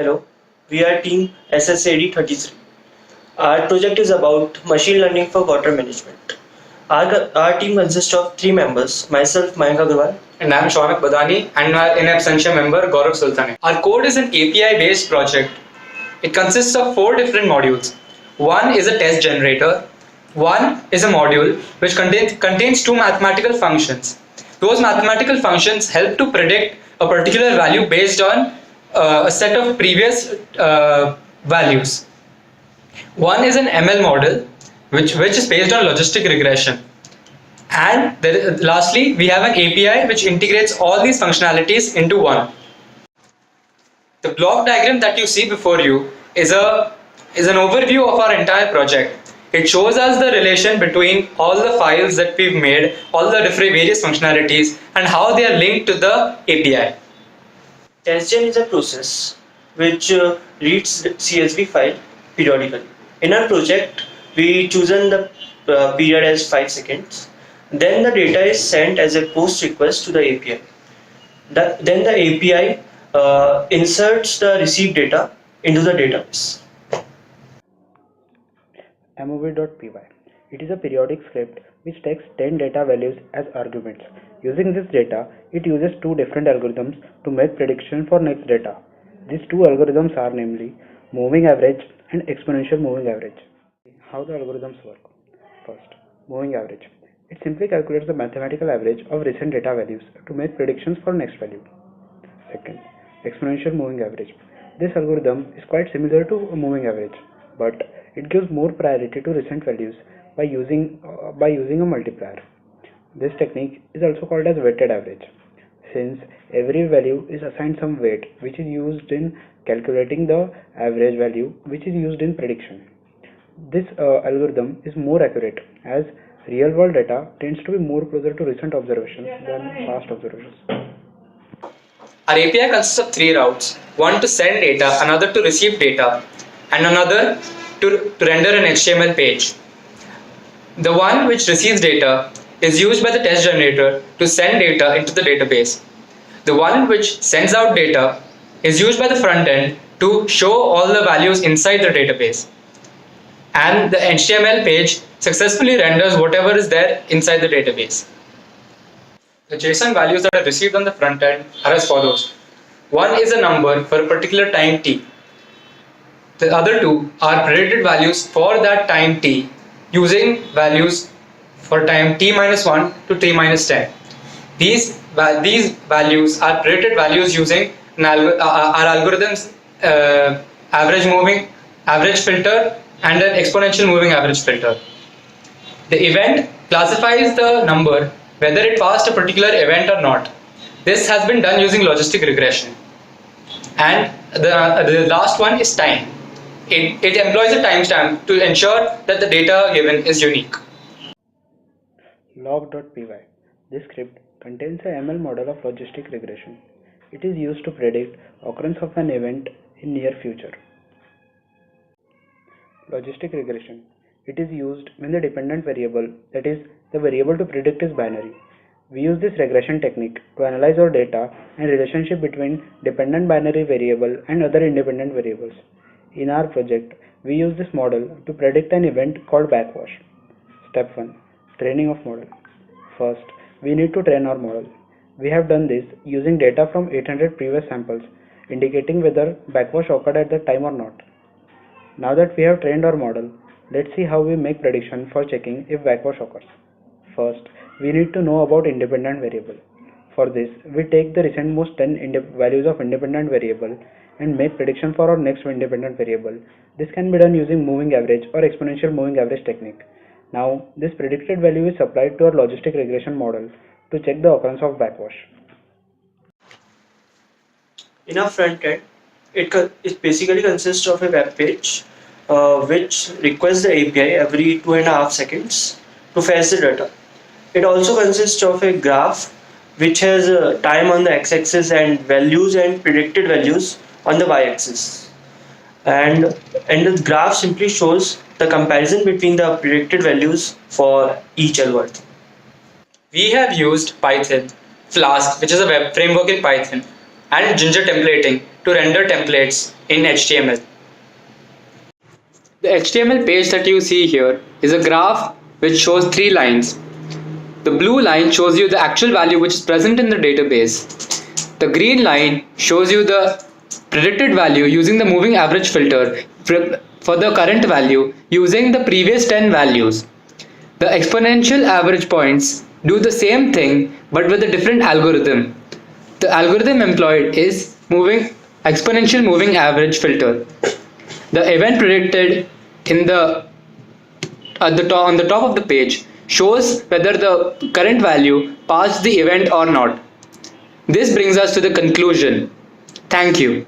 Hello, we are team SSAD 33. Our project is about machine learning for water management. Our team consists of three members, myself, Mayank Agarwal, And I'm Shaunak Badani and our in absentia member Gaurav Sultane. Our code is an API based project. It consists of four different modules. One is a test generator. One is a module which contains two mathematical functions. Those mathematical functions help to predict a particular value based on a set of previous values. One is an ML model which is based on logistic regression. And lastly, we have an API which integrates all these functionalities into one. The block diagram that you see before you is an overview of our entire project. It shows us the relation between all the files that we've made, all the various functionalities, and how they are linked to the API. TestGen is a process which reads the CSV file periodically. In our project, we chosen the period as 5 seconds. Then the data is sent as a post request to the API. Then the API inserts the received data into the database. mov.py. It is a periodic script which takes 10 data values as arguments. Using this data, it uses two different algorithms to make prediction for next data. These two algorithms are namely moving average and exponential moving average. How the algorithms work? First, moving average. It simply calculates the mathematical average of recent data values to make predictions for next value. Second, exponential moving average. This algorithm is quite similar to a moving average, but it gives more priority to recent values by using a multiplier. This technique is also called as weighted average, since every value is assigned some weight which is used in calculating the average value which is used in prediction. This algorithm is more accurate as real world data tends to be more closer to recent observations than past observations. Our API consists of three routes, one to send data, another to receive data, and another to render an HTML page. The one which receives data is used by the test generator to send data into the database. The one which sends out data is used by the front end to show all the values inside the database. And the HTML page successfully renders whatever is there inside the database. The JSON values that are received on the front end are as follows. One is a number for a particular time t. The other two are predicted values for that time t using values for time t minus 1 to t minus 10. These values are predicted values using our algorithms average filter and an exponential moving average filter. The event classifies the number whether it passed a particular event or not. This has been done using logistic regression. And the last one is time. It employs a timestamp to ensure that the data given is unique. Log.py. This script contains a ML model of logistic regression. It is used to predict occurrence of an event in near future. Logistic regression. It is used when the dependent variable, that is, the variable to predict, is binary. We use this regression technique to analyze our data and relationship between dependent binary variable and other independent variables. In our project, we use this model to predict an event called backwash. Step 1. Training of model. First, we need to train our model. We have done this using data from 800 previous samples, indicating whether backwash occurred at that time or not. Now that we have trained our model, let's see how we make prediction for checking if backwash occurs. First, we need to know about independent variable. For this, we take the recentmost 10 values of independent variable and make prediction for our next independent variable. This can be done using moving average or exponential moving average technique. Now, this predicted value is applied to our logistic regression model to check the occurrence of backwash. In our front end, it basically consists of a web page which requests the API every 2.5 seconds to fetch the data. It also consists of a graph which has time on the x-axis and values and predicted values on the y-axis. And the graph simply shows the comparison between the predicted values for each algorithm. We have used Python, Flask, which is a web framework in Python, and Ginger templating to render templates in HTML. The HTML page that you see here is a graph which shows 3 lines. The blue line shows you the actual value which is present in the database. The green line shows you the predicted value using the moving average filter for the current value using the previous 10 values. The exponential average points do the same thing but with a different algorithm. The algorithm employed is exponential moving average filter. The event predicted on the top of the page shows whether the current value passed the event or not. This brings us to the conclusion. Thank you.